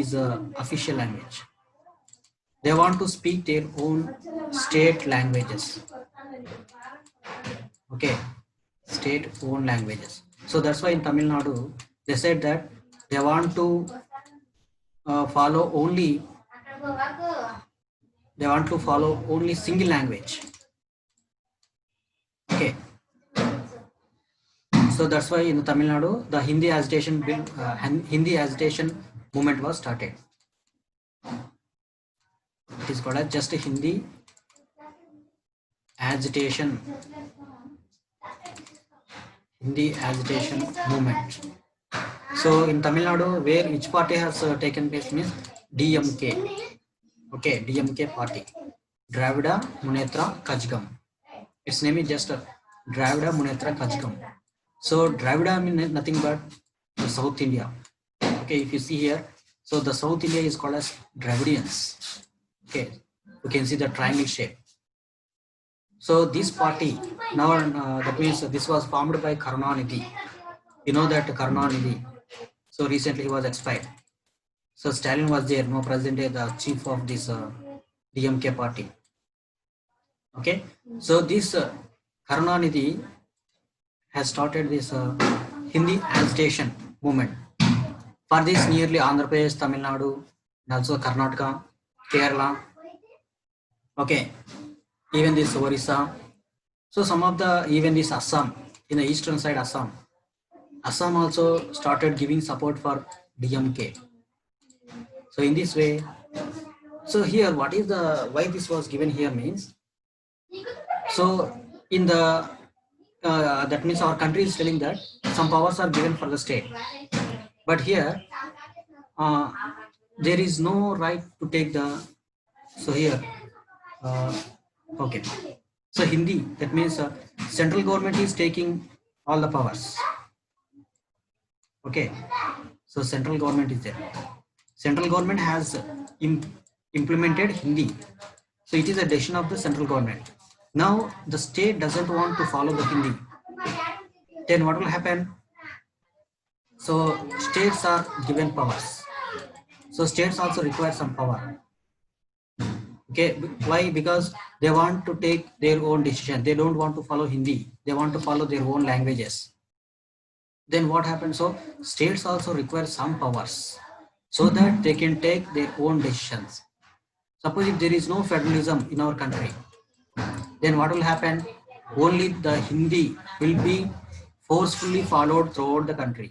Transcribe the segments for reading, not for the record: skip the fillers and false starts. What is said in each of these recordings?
is official language. They want to speak their own state languages. Okay, state own languages. So that's why in Tamil Nadu they said that they want to follow only. They want to follow only single language. Okay. So that's why in Tamil Nadu the Hindi agitation bill, Hindi agitation movement was started. It is called as just Hindi agitation. Hindi agitation movement. So in Tamil Nadu, where which party has taken place means DMK. Okay, DMK party. Dravida Munnetra Kazhagam. Its name is just Dravida Munnetra Kazhagam. So Dravida means nothing but the South India. Okay, if you see here, so the South India is called as Dravidians. Okay, you can see the triangle shape. So this party now that means this was formed by Karunanidhi. You know that Karunanidhi. So recently he was expired. So Stalin was there, no president, the chief of this DMK party. Okay, so this Karunanidhi has started this Hindi agitation movement. For this, nearly Andhra Pradesh, Tamil Nadu, and also Karnataka, Kerala. Okay, even this Orissa. So some of the even this Assam in the eastern side Assam. Assam also started giving support for DMK. So in this way, so here what is the why this was given here means, so in the that means our country is telling that some powers are given for the state, but here there is no right to take the, so here okay, so Hindi, that means central government is taking all the powers. Okay, so central government is there. Central government has implemented Hindi. So it is a decision of the central government. Now the state doesn't want to follow the Hindi. Then what will happen? So states are given powers. So states also require some power. Okay, why? Because they want to take their own decision. They don't want to follow Hindi. They want to follow their own languages. Then what happens? So states also require some powers so that they can take their own decisions. Suppose if there is no federalism in our country, then what will happen? Only the Hindi will be forcefully followed throughout the country.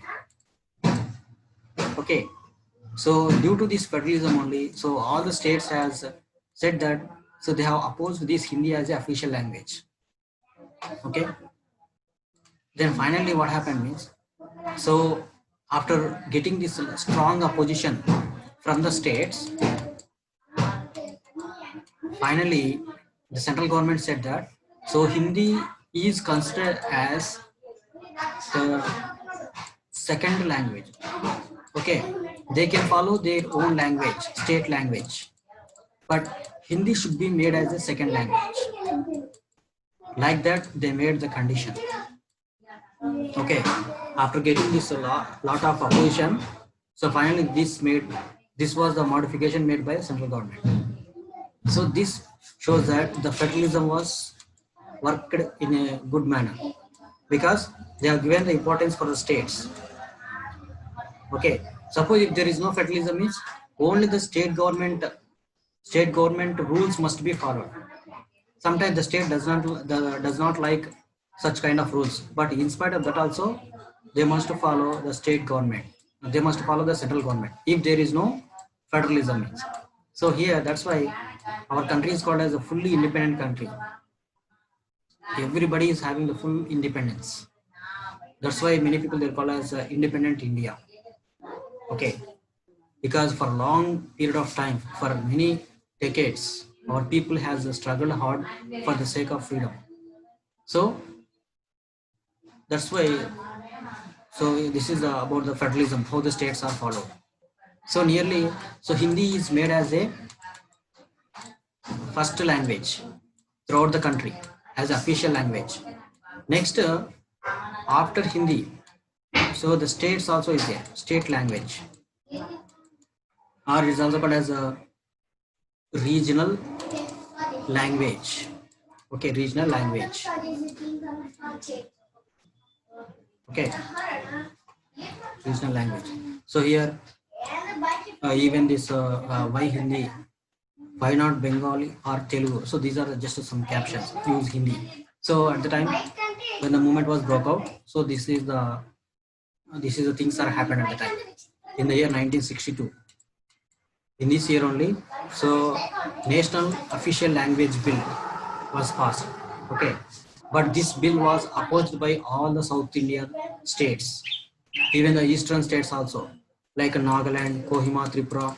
Okay, so due to this federalism only, so all the states has said that, so they have opposed this Hindi as the official language. Okay, then finally what happened means, so after getting this strong opposition from the states, finally the central government said that, so Hindi is considered as the second language. Okay, they can follow their own language, state language, but Hindi should be made as a second language. Like that they made the condition. Okay, after getting this lot of opposition, so finally this was the modification made by the central government. So this shows that the federalism was worked in a good manner because they have given the importance for the states. Okay, suppose if there is no federalism, means only the state government rules must be followed. Sometimes the state does not like such kind of rules, but in spite of that also they must follow the state government. They must follow the central government if there is no federalism means. So here that's why our country is called as a fully independent country. Everybody is having the full independence. That's why many people they call as independent India. Okay, because for a long period of time, for many decades, our people has struggled hard for the sake of freedom. So that's why, so this is about the federalism, how the states are followed. So nearly, so Hindi is made as a first language throughout the country as official language. Next, after Hindi, so the states also is there, state language. or it is also called as a regional language. Okay, regional language. Okay, regional language. So here, even this why Hindi, why not Bengali or Telugu? So these are just some captions. Use Hindi. So at the time when the movement was broke out, so this is the things that happened at the time in the year 1962. In this year only, so national official language bill was passed. Okay, but this bill was opposed by all the South Indian states, even the eastern states also, like Nagaland, Kohima, Tripura,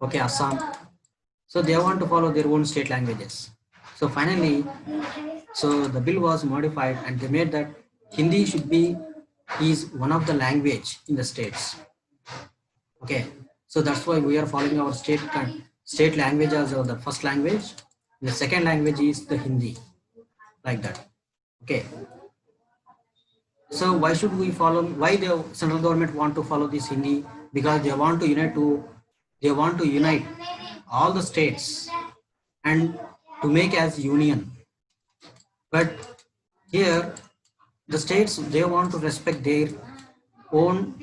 okay, Assam. So they want to follow their own state languages. So finally, so the bill was modified and they made that Hindi should be is one of the language in the states. Okay, so that's why we are following our state language as the first language. The second language is the Hindi, like that. Okay, so why should we follow? Why the central government want to follow this Hindi? Because they want to unite all the states and to make as union. But here the states, they want to respect their own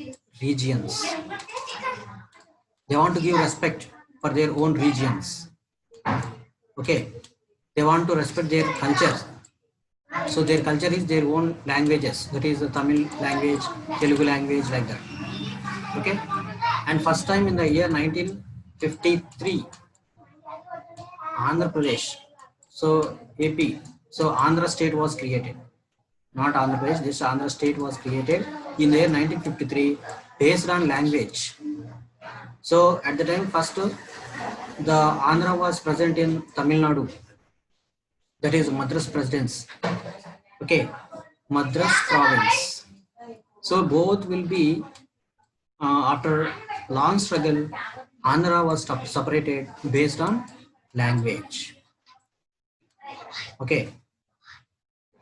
regions. They want to give respect for their own regions. Okay, they want to respect their cultures. So their culture is their own languages. That is the Tamil language, Telugu language, like that. Okay, and first time in the year 1953, Andhra Pradesh, so AP, so Andhra state was created. Not Andhra Pradesh, this Andhra state was created in the year 1953 based on language. So at the time, first the Andhra was present in Tamil Nadu, that is Madras Presidents. Okay, Madras province. So both will be after long struggle, Andhra was separated based on language. Okay,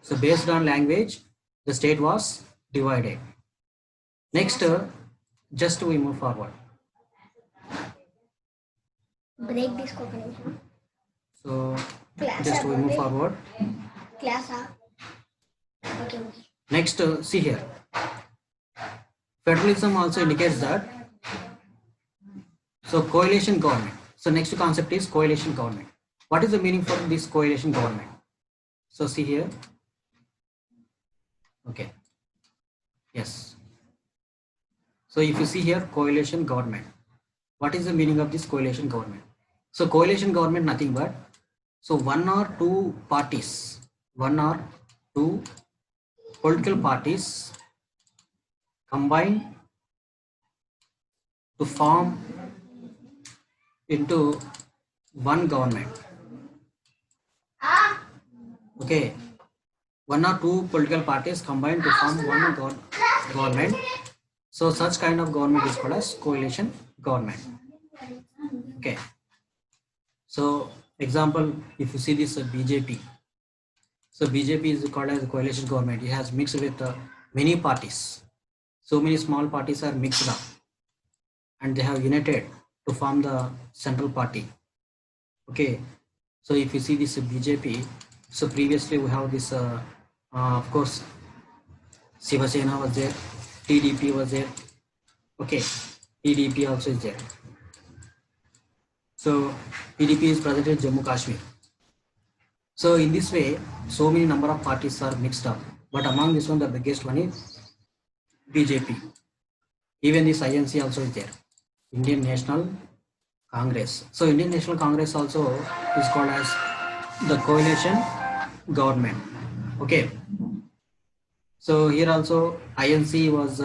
so based on language, the state was divided. Next, just we move forward. Break this coconut. So just we move forward. Class. Okay. Next, see here. Federalism also indicates that. So coalition government. So next concept is coalition government. What is the meaning for this coalition government? So see here. Okay. Yes. So if you see here, coalition government. What is the meaning of this coalition government? So coalition government, nothing but, so one or two parties, one or two political parties combine to form into one government. Okay, one or two political parties combine to form one government. So such kind of government is called as coalition government. Okay, so example, if you see this BJP, so BJP is called as a coalition government. It has mixed with many parties. So many small parties are mixed up and they have united to form the central party. Okay, so if you see this BJP, so previously we have this of course Shiva Sena was there, TDP was there. Okay, PDP also is there. So PDP is present in Jammu Kashmir. So in this way, so many number of parties are mixed up, but among this one, the biggest one is BJP. Even this INC also is there, Indian National Congress. So Indian National Congress also is called as the coalition government. Okay. So here also INC was